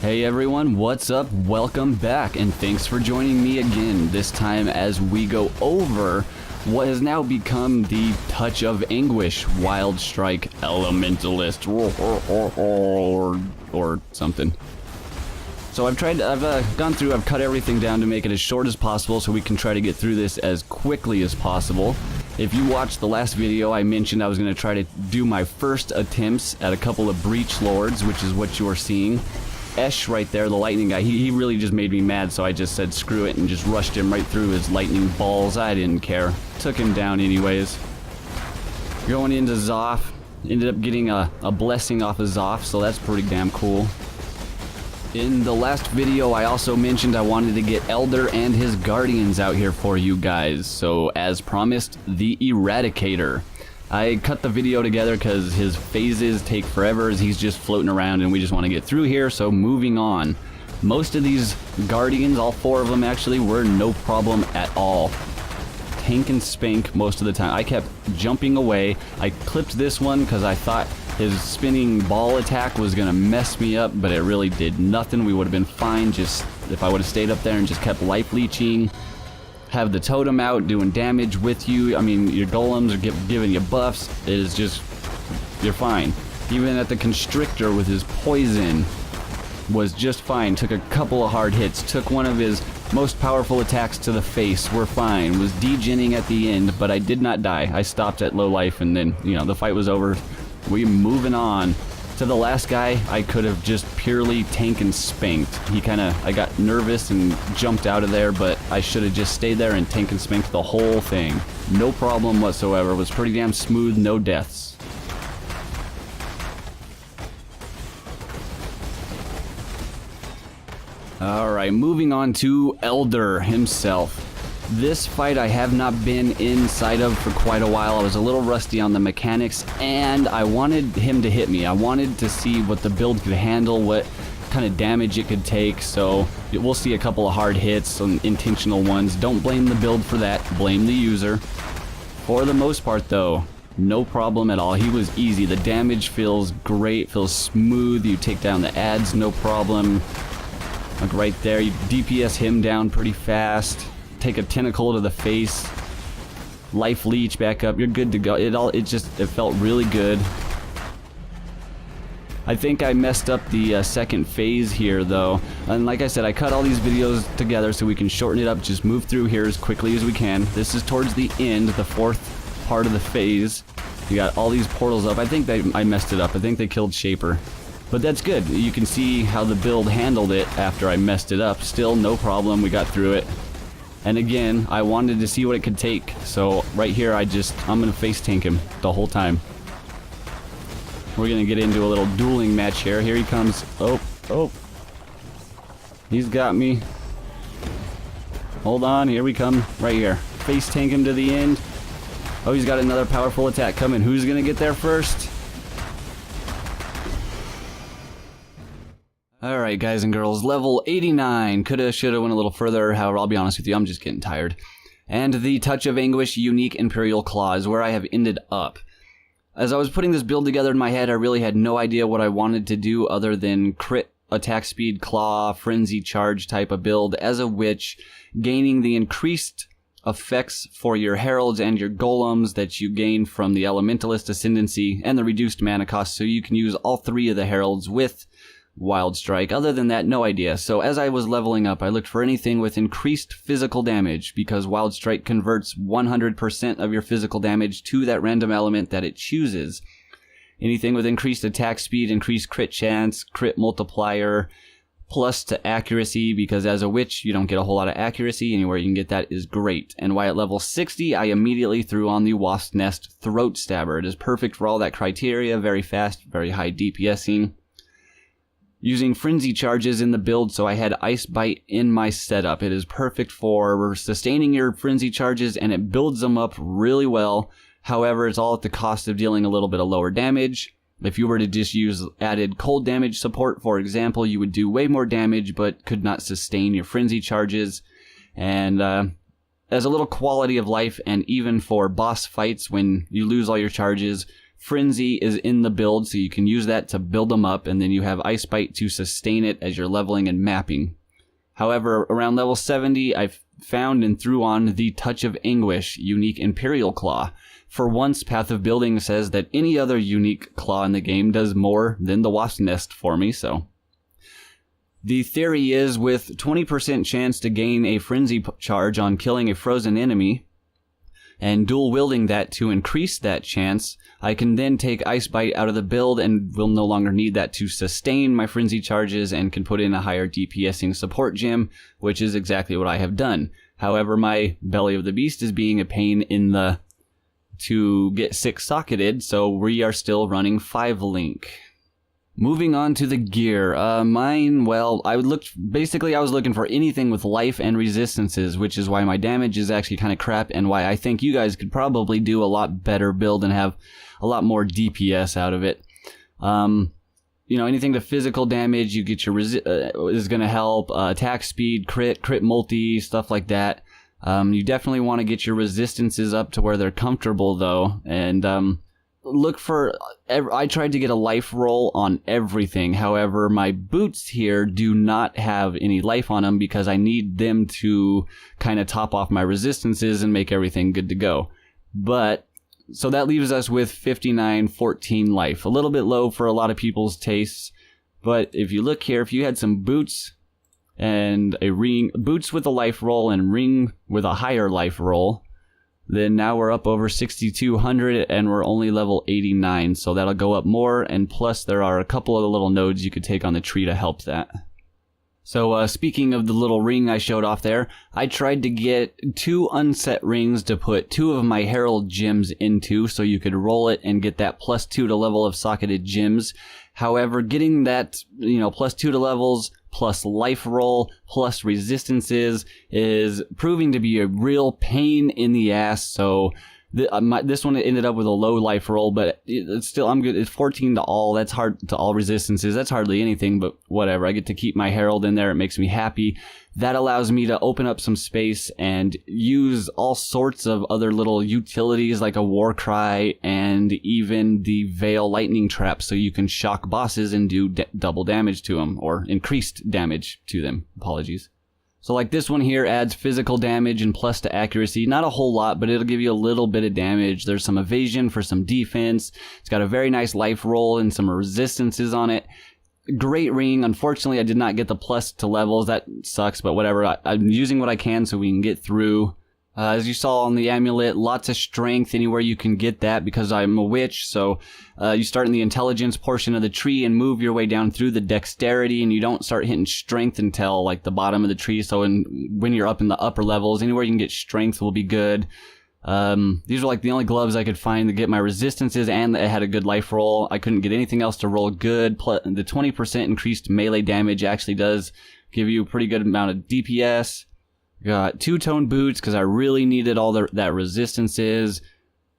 Hey everyone, what's up? Welcome back and thanks for joining me again, this time as we go over what has now become the Touch of Anguish Wild Strike Elementalist or something. So I've gone through, I've cut everything down to make it as short as possible so we can try to get through this as quickly as possible. If you watched the last video, I mentioned I was going to try to do my first attempts at a couple of Breach Lords, which is what you're seeing. Esh right there, the lightning guy, he really just made me mad, so I just said screw it and just rushed him right through his lightning balls. I didn't care. Took him down anyways. Going into Zoth, ended up getting a blessing off of Zoth, so that's pretty damn cool. In the last video, I also mentioned I wanted to get Elder and his guardians out here for you guys, so as promised, the Eradicator. I cut the video together because his phases take forever as he's just floating around and we just want to get through here, so moving on. Most of these guardians, all four of them actually, were no problem at all. Tank and spank most of the time. I kept jumping away. I clipped this one because I thought his spinning ball attack was going to mess me up, but it really did nothing. We would have been fine just if I would have stayed up there and just kept life leeching. Have the totem out doing damage with you. I mean, your golems are giving you buffs. It is just, you're fine. Even at the constrictor with his poison was just fine. Took a couple of hard hits. Took one of his most powerful attacks to the face. We're fine. Was degenning at the end, but I did not die. I stopped at low life and then, you know, the fight was over. We moving on. To the last guy, I could have just purely tank and spanked. I got nervous and jumped out of there, but I should have just stayed there and tank and spanked the whole thing. No problem whatsoever. It was pretty damn smooth, no deaths. Alright, moving on to Elder himself. This fight I have not been inside of for quite a while. I was a little rusty on the mechanics and I wanted him to hit me. I wanted to see what the build could handle, what kind of damage it could take, so we'll see a couple of hard hits, some intentional ones. Don't blame the build for that, blame the user. For the most part though, no problem at all. He was easy. The damage feels great, feels smooth. You take down the adds, no problem. Like right there, you DPS him down pretty fast. Take a tentacle to the face, life leech back up, you're good to go. It felt really good. I think I messed up the second phase here though, and like I said, I cut all these videos together so we can shorten it up, just move through here as quickly as we can. This is towards the end, the fourth part of the phase. You got all these portals up. I think I messed it up. I think they killed Shaper, but that's good. You can see how the build handled it after I messed it up. Still no problem, we got through it. And again, I wanted to see what it could take. So right here, I'm gonna face tank him the whole time. We're gonna get into a little dueling match here. Here he comes. Oh. He's got me. Hold on, here we come. Right here. Face tank him to the end. Oh, he's got another powerful attack coming. Who's gonna get there first? Alright guys and girls, level 89, coulda, shoulda, went a little further, however I'll be honest with you, I'm just getting tired. And the Touch of Anguish Unique Imperial Claw is where I have ended up. As I was putting this build together in my head, I really had no idea what I wanted to do other than crit, attack speed, claw, frenzy charge type of build, as a witch, gaining the increased effects for your heralds and your golems that you gain from the Elementalist Ascendancy, and the reduced mana cost, so you can use all three of the heralds with Wild Strike. Other than that, no idea. So as I was leveling up, I looked for anything with increased physical damage, because Wild Strike converts 100% of your physical damage to that random element that it chooses. Anything with increased attack speed, increased crit chance, crit multiplier, plus to accuracy, because as a witch, you don't get a whole lot of accuracy. Anywhere you can get that is great. And why at level 60, I immediately threw on the Wasp Nest Throat Stabber. It is perfect for all that criteria, very fast, very high DPSing. Using frenzy charges in the build, so I had Ice Bite in my setup. It is perfect for sustaining your frenzy charges, and it builds them up really well. However, it's all at the cost of dealing a little bit of lower damage. If you were to just use added cold damage support, for example, you would do way more damage, but could not sustain your frenzy charges. And as a little quality of life, and even for boss fights when you lose all your charges, Frenzy is in the build, so you can use that to build them up, and then you have Ice Bite to sustain it as you're leveling and mapping. However, around level 70, I've found and threw on the Touch of Anguish unique Imperial Claw. For once, Path of Building says that any other unique claw in the game does more than the Wasp Nest for me, so. The theory is with 20% chance to gain a Frenzy charge on killing a frozen enemy, and dual wielding that to increase that chance, I can then take Ice Bite out of the build and will no longer need that to sustain my Frenzy charges and can put in a higher DPSing support gem, which is exactly what I have done. However, my Belly of the Beast is being a pain in the to get 6-socketed, so we are still running 5-link. Moving on to the gear, mine, well, I was looking for anything with life and resistances, which is why my damage is actually kind of crap, and why I think you guys could probably do a lot better build and have a lot more DPS out of it. You know, anything to physical damage, you get your is going to help, attack speed, crit multi, stuff like that. You definitely want to get your resistances up to where they're comfortable, though, and look for, I tried to get a life roll on everything. However, my boots here do not have any life on them because I need them to kind of top off my resistances and make everything good to go. But, so that leaves us with 59-14 life. A little bit low for a lot of people's tastes, but if you look here, if you had some boots and a ring, boots with a life roll and ring with a higher life roll, then now we're up over 6,200 and we're only level 89, so that'll go up more, and plus there are a couple of the little nodes you could take on the tree to help that. So speaking of the little ring I showed off there, I tried to get 2 unset rings to put 2 of my Herald gems into, so you could roll it and get that +2 to level of socketed gems. However, getting that, you know, +2 to levels, plus life roll, plus resistances is proving to be a real pain in the ass, so this one ended up with a low life roll, but it's still, I'm good. It's 14 to all. That's hard to all resistances. That's hardly anything, but whatever. I get to keep my Herald in there. It makes me happy. That allows me to open up some space and use all sorts of other little utilities like a War Cry and even the Veil Lightning Trap, so you can shock bosses and do double damage to them, or increased damage to them. Apologies. So like this one here adds physical damage and plus to accuracy. Not a whole lot, but it'll give you a little bit of damage. There's some evasion for some defense. It's got a very nice life roll and some resistances on it. Great ring. Unfortunately, I did not get the plus to levels. That sucks, but whatever. I'm using what I can so we can get through. As you saw on the amulet, lots of strength anywhere you can get that because I'm a witch. So you start in the intelligence portion of the tree and move your way down through the dexterity, and you don't start hitting strength until like the bottom of the tree. So when you're up in the upper levels, anywhere you can get strength will be good. These are like the only gloves I could find to get my resistances, and it had a good life roll. I couldn't get anything else to roll good. Plus, the 20% increased melee damage actually does give you a pretty good amount of DPS. Got 2-tone boots because I really needed all that resistances.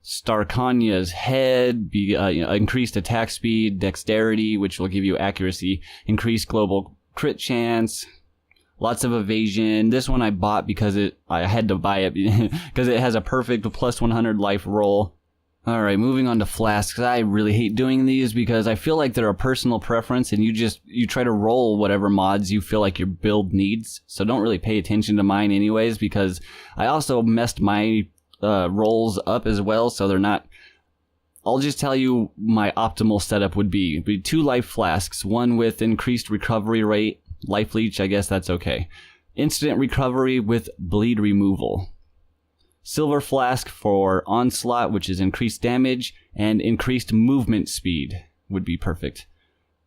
Starkanya's head, increased attack speed, dexterity, which will give you accuracy, increased global crit chance, lots of evasion. This one I bought because I had to buy it because it has a perfect +100 life roll. Alright, moving on to Flasks. I really hate doing these because I feel like they're a personal preference and you try to roll whatever mods you feel like your build needs. So don't really pay attention to mine anyways, because I also messed my rolls up as well, so they're not... I'll just tell you my optimal setup would be 2 life flasks, one with increased recovery rate, life leech, I guess that's okay. Instant recovery with bleed removal. Silver Flask for Onslaught, which is increased damage, and increased movement speed would be perfect.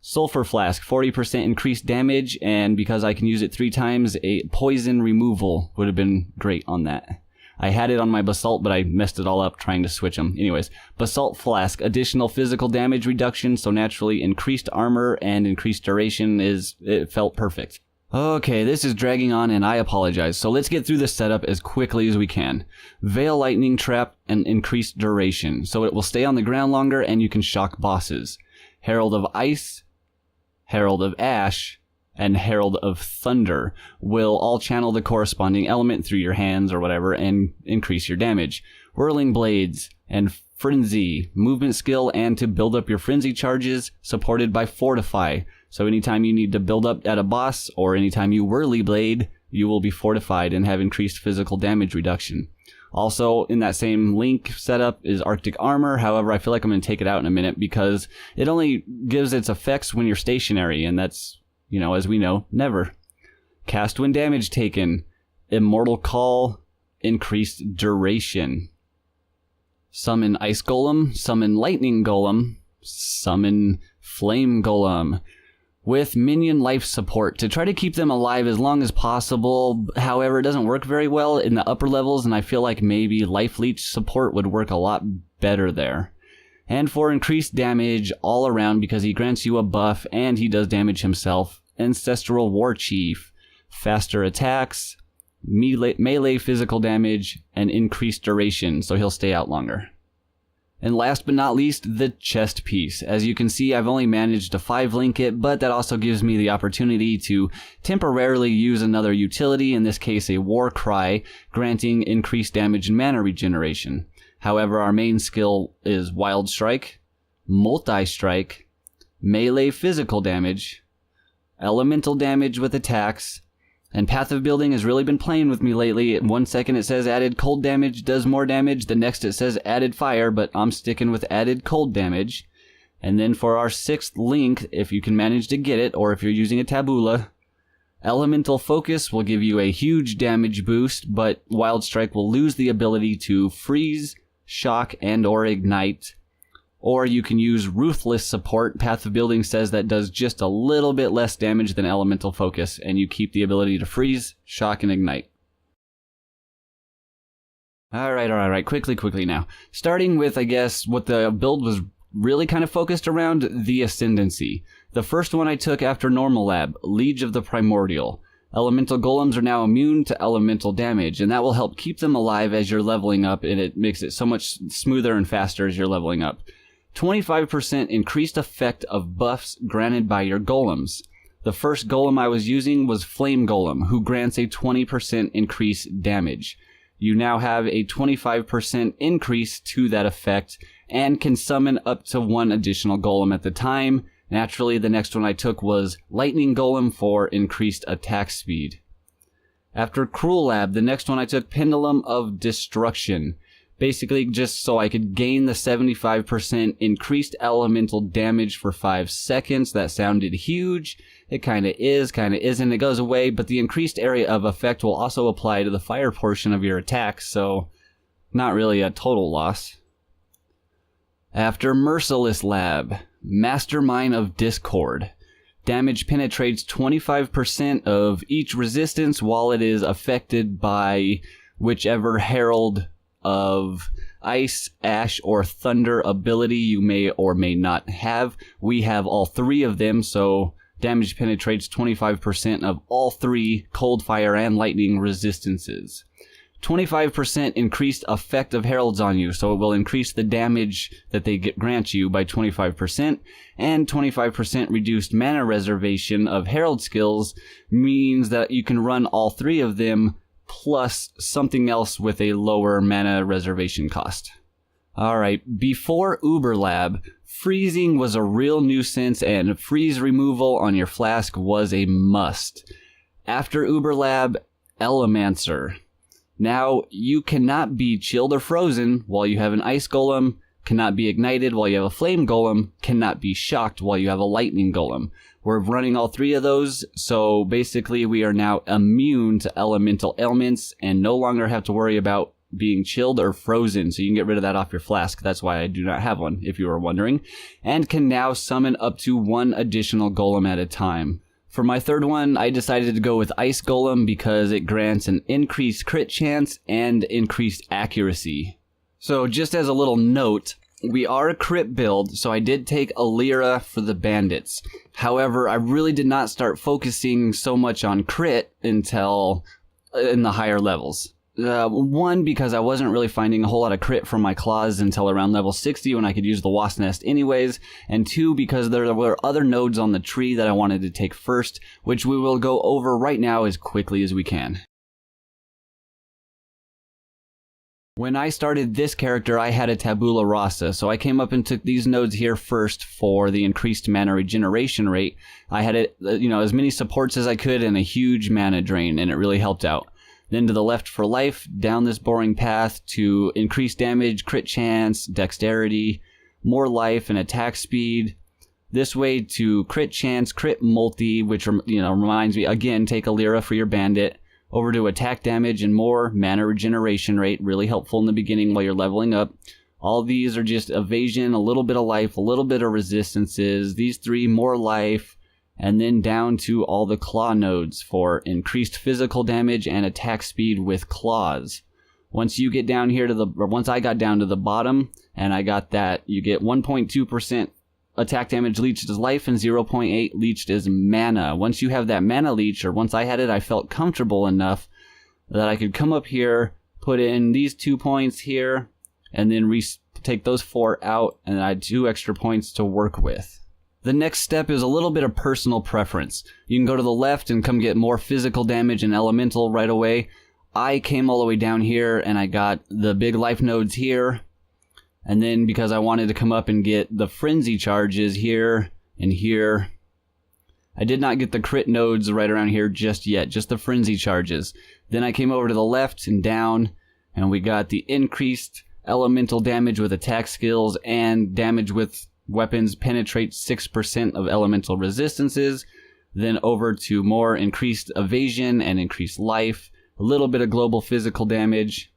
Sulfur Flask, 40% increased damage, and because I can use it 3 times, a poison removal would have been great on that. I had it on my Basalt, but I messed it all up trying to switch them. Anyways, Basalt Flask, additional physical damage reduction, so naturally increased armor and increased duration it felt perfect. Okay, this is dragging on and I apologize, so let's get through this setup as quickly as we can. Veil Lightning Trap and increased duration, so it will stay on the ground longer and you can shock bosses. Herald of Ice, Herald of Ash, and Herald of Thunder will all channel the corresponding element through your hands or whatever and increase your damage. Whirling Blades, and Frenzy, movement skill, and to build up your frenzy charges, supported by Fortify. So anytime you need to build up at a boss, or anytime you Whirly Blade, you will be fortified and have increased physical damage reduction. Also, in that same link setup is Arctic Armor. However, I feel like I'm going to take it out in a minute because it only gives its effects when you're stationary, and that's, you know, as we know, never. Cast when damage taken. Immortal Call, increased duration. Summon Ice Golem, summon Lightning Golem, summon Flame Golem. With minion life support to try to keep them alive as long as possible. However, it doesn't work very well in the upper levels, and I feel like maybe life leech support would work a lot better there. And for increased damage all around, because he grants you a buff and he does damage himself, Ancestral War Chief, faster attacks, melee physical damage, and increased duration, so he'll stay out longer. And last but not least, the chest piece. As you can see, I've only managed to 5-link it, but that also gives me the opportunity to temporarily use another utility, in this case a War Cry, granting increased damage and mana regeneration. However, our main skill is Wild Strike, Multi-Strike, melee physical damage, elemental damage with attacks, and Path of Building has really been playing with me lately. 1 second it says added cold damage does more damage, the next it says added fire, but I'm sticking with added cold damage. And then for our 6th link, if you can manage to get it, or if you're using a tabula, Elemental Focus will give you a huge damage boost, but Wild Strike will lose the ability to freeze, shock, and or ignite. Or you can use Ruthless support. Path of Building says that does just a little bit less damage than Elemental Focus, and you keep the ability to freeze, shock, and ignite. Alright, quickly now. Starting with, I guess, what the build was really kind of focused around, the Ascendancy. The first one I took after Normal Lab, Liege of the Primordial. Elemental Golems are now immune to elemental damage, and that will help keep them alive as you're leveling up, and it makes it so much smoother and faster as you're leveling up. 25% increased effect of buffs granted by your golems. The first golem I was using was Flame Golem, who grants a 20% increased damage. You now have a 25% increase to that effect, and can summon up to 1 additional golem at the time. Naturally, the next one I took was Lightning Golem for increased attack speed. After Cruel Lab, the next one I took Pendulum of Destruction. Basically, just so I could gain the 75% increased elemental damage for 5 seconds. That sounded huge. It kinda is, kinda isn't. It goes away, but the increased area of effect will also apply to the fire portion of your attack, so not really a total loss. After Merciless Lab, Mastermind of Discord. Damage penetrates 25% of each resistance while it is affected by whichever Herald of Ice, Ash, or Thunder ability you may or may not have. We have all 3 of them, so damage penetrates 25% of all 3 cold, fire, and lightning resistances. 25% increased effect of heralds on you, so it will increase the damage that they grant you by 25%, and 25% reduced mana reservation of herald skills means that you can run all 3 of them plus something else with a lower mana reservation cost. Alright, before Uber Lab, freezing was a real nuisance and freeze removal on your Flask was a must. After Uber Lab, Elemancer. Now, you cannot be chilled or frozen while you have an Ice Golem, cannot be ignited while you have a Flame Golem, cannot be shocked while you have a Lightning Golem. We're running all 3 of those, so basically we are now immune to elemental ailments and no longer have to worry about being chilled or frozen, so you can get rid of that off your Flask. That's why I do not have one, if you were wondering. And can now summon up to 1 additional golem at a time. For my 3rd one, I decided to go with Ice Golem because it grants an increased crit chance and increased accuracy. So just as a little note, we are a crit build, so I did take a Lyra for the bandits. However, I really did not start focusing so much on crit until in the higher levels. 1, because I wasn't really finding a whole lot of crit from my claws until around level 60 when I could use the Wasp Nest anyways, and 2, because there were other nodes on the tree that I wanted to take first, which we will go over right now as quickly as we can. When I started this character, I had a tabula rasa, so I came up and took these nodes here first for the increased mana regeneration rate. I had it, as many supports as I could and a huge mana drain, and it really helped out. Then to the left for life, down this boring path to increased damage, crit chance, dexterity, more life, and attack speed. This way to crit chance, crit multi, which reminds me, again, take a lira for your bandit. Over to attack damage and more mana regeneration rate, really helpful in the beginning while you're leveling up. All these are just evasion, a little bit of life, a little bit of resistances. These three, more life, and then down to all the claw nodes for increased physical damage and attack speed with claws. Once you get down here once I got down to the bottom and I got that, you get 1.2% attack damage leached as life and 0.8 leached as mana. Once you have that mana leech, or once I had it, I felt comfortable enough that I could come up here, put in these 2 points here, and then take those 4 out, and I had 2 extra points to work with. The next step is a little bit of personal preference. You can go to the left and come get more physical damage and elemental right away. I came all the way down here and I got the big life nodes here. And then because I wanted to come up and get the frenzy charges here and here, I did not get the crit nodes right around here just yet, just the frenzy charges. Then I came over to the left and down, and we got the increased elemental damage with attack skills and damage with weapons penetrate 6% of elemental resistances. Then over to more increased evasion and increased life, a little bit of global physical damage.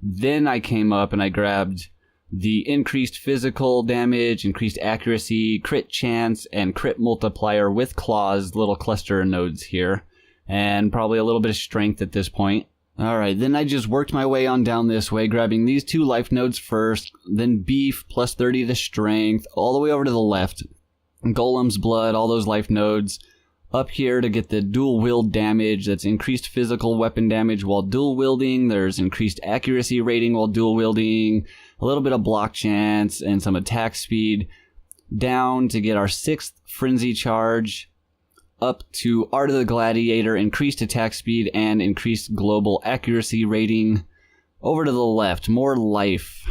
Then I came up and I grabbed the increased physical damage, increased accuracy, crit chance, and crit multiplier with claws, little cluster nodes here, and probably a little bit of strength at this point. Alright, then I just worked my way on down this way, grabbing these 2 life nodes first, then beef, plus 30 to strength, all the way over to the left. Golem's blood, all those life nodes. Up here to get the dual wield damage, that's increased physical weapon damage while dual wielding. There's increased accuracy rating while dual wielding, a little bit of block chance, and some attack speed. Down to get our 6th frenzy charge. Up to Art of the Gladiator, increased attack speed and increased global accuracy rating. Over to the left, more life.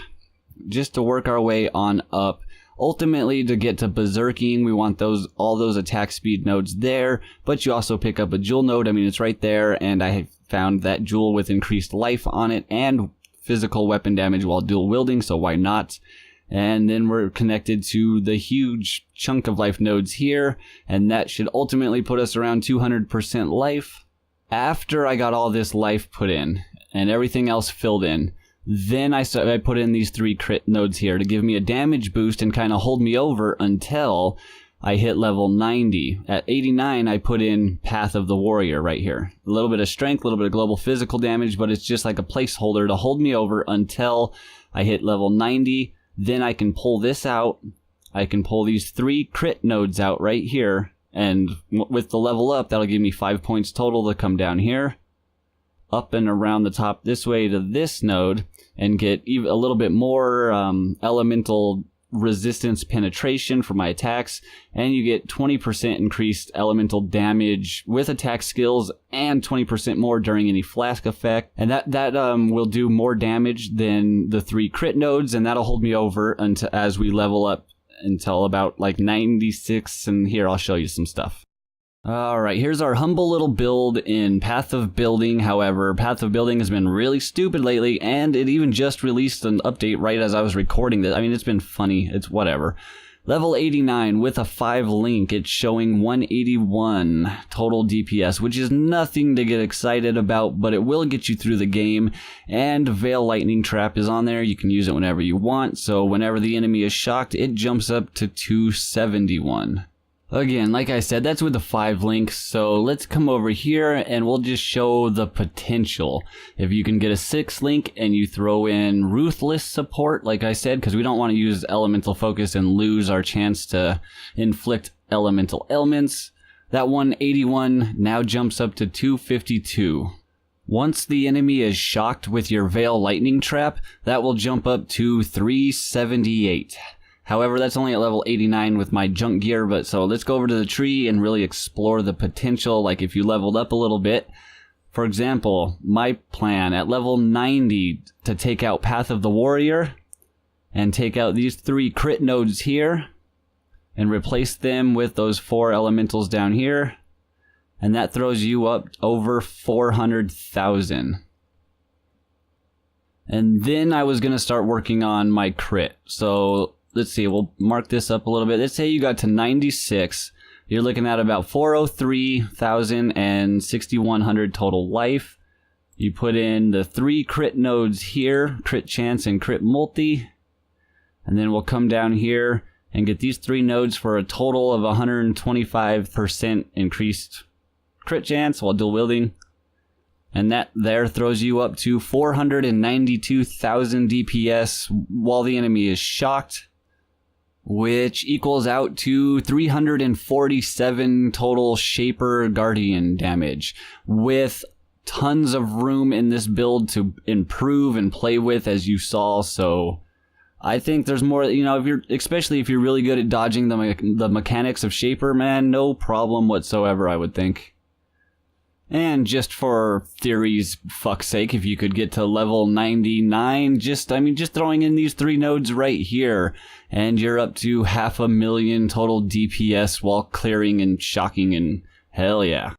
Just to work our way on up. Ultimately, to get to Berserking, we want all those attack speed nodes there, but you also pick up a jewel node. I mean, it's right there, and I found that jewel with increased life on it and physical weapon damage while dual wielding, so why not? And then we're connected to the huge chunk of life nodes here, and that should ultimately put us around 200% life. After I got all this life put in, and everything else filled in, then I put in these 3 crit nodes here to give me a damage boost and kind of hold me over until I hit level 90. At 89, I put in Path of the Warrior right here. A little bit of strength, a little bit of global physical damage, but it's just like a placeholder to hold me over until I hit level 90. Then I can pull this out. I can pull these 3 crit nodes out right here. And with the level up, that'll give me 5 points total to come down here, up and around the top this way to this node, and get even a little bit more elemental resistance penetration for my attacks, and you get 20% increased elemental damage with attack skills and 20% more during any flask effect, and that will do more damage than the 3 crit nodes, and that'll hold me over until as we level up until about like 96, and here I'll show you some stuff. Alright, here's our humble little build in Path of Building. However, Path of Building has been really stupid lately, and it even just released an update right as I was recording this. I mean, it's been funny. It's whatever. Level 89 with a 5 link. It's showing 181 total DPS, which is nothing to get excited about, but it will get you through the game. And Veil Lightning Trap is on there. You can use it whenever you want, so whenever the enemy is shocked, it jumps up to 271. Again, like I said, that's with the 5 links, so let's come over here and we'll just show the potential. If you can get a 6 link and you throw in Ruthless support, like I said, because we don't want to use Elemental Focus and lose our chance to inflict elemental ailments, that 181 now jumps up to 252. Once the enemy is shocked with your Veil Lightning Trap, that will jump up to 378. However, that's only at level 89 with my junk gear, but so let's go over to the tree and really explore the potential. Like if you leveled up a little bit For example, my plan at level 90 to take out Path of the Warrior and take out these 3 crit nodes here and replace them with those 4 elementals down here. And that throws you up over 400,000. And then I was going to start working on my crit. So let's see, we'll mark this up a little bit. Let's say you got to 96. You're looking at about 403,000 and 6,100 total life. You put in the 3 crit nodes here, crit chance and crit multi. And then we'll come down here and get these 3 nodes for a total of 125% increased crit chance while dual wielding. And that there throws you up to 492,000 DPS while the enemy is shocked, which equals out to 347 total Shaper Guardian damage, with tons of room in this build to improve and play with, as you saw. So I think there's more, you know, especially if you're really good at dodging the mechanics of Shaper, man, no problem whatsoever, I would think. And just for theory's fuck's sake, if you could get to level 99, just throwing in these 3 nodes right here, and you're up to 500,000 total DPS while clearing and shocking, and hell yeah.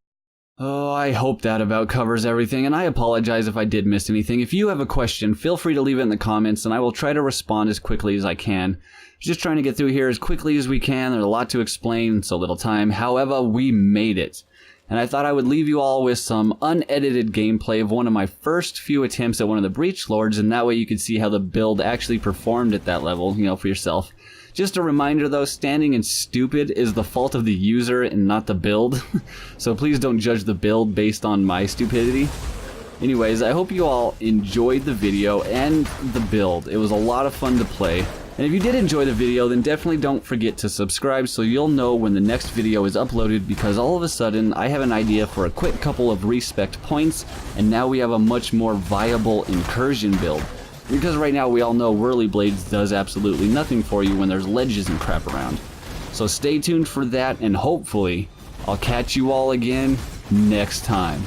Oh, I hope that about covers everything, and I apologize if I did miss anything. If you have a question, feel free to leave it in the comments, and I will try to respond as quickly as I can. Just trying to get through here as quickly as we can. There's a lot to explain, so little time. However, we made it. And I thought I would leave you all with some unedited gameplay of one of my first few attempts at one of the Breach Lords, and that way you could see how the build actually performed at that level, you know, for yourself. Just a reminder though, standing in stupid is the fault of the user and not the build. So please don't judge the build based on my stupidity. Anyways, I hope you all enjoyed the video and the build. It was a lot of fun to play. And if you did enjoy the video, then definitely don't forget to subscribe so you'll know when the next video is uploaded, because all of a sudden I have an idea for a quick couple of respect points, and now we have a much more viable incursion build. Because right now we all know Whirly Blades does absolutely nothing for you when there's ledges and crap around. So stay tuned for that, and hopefully I'll catch you all again next time.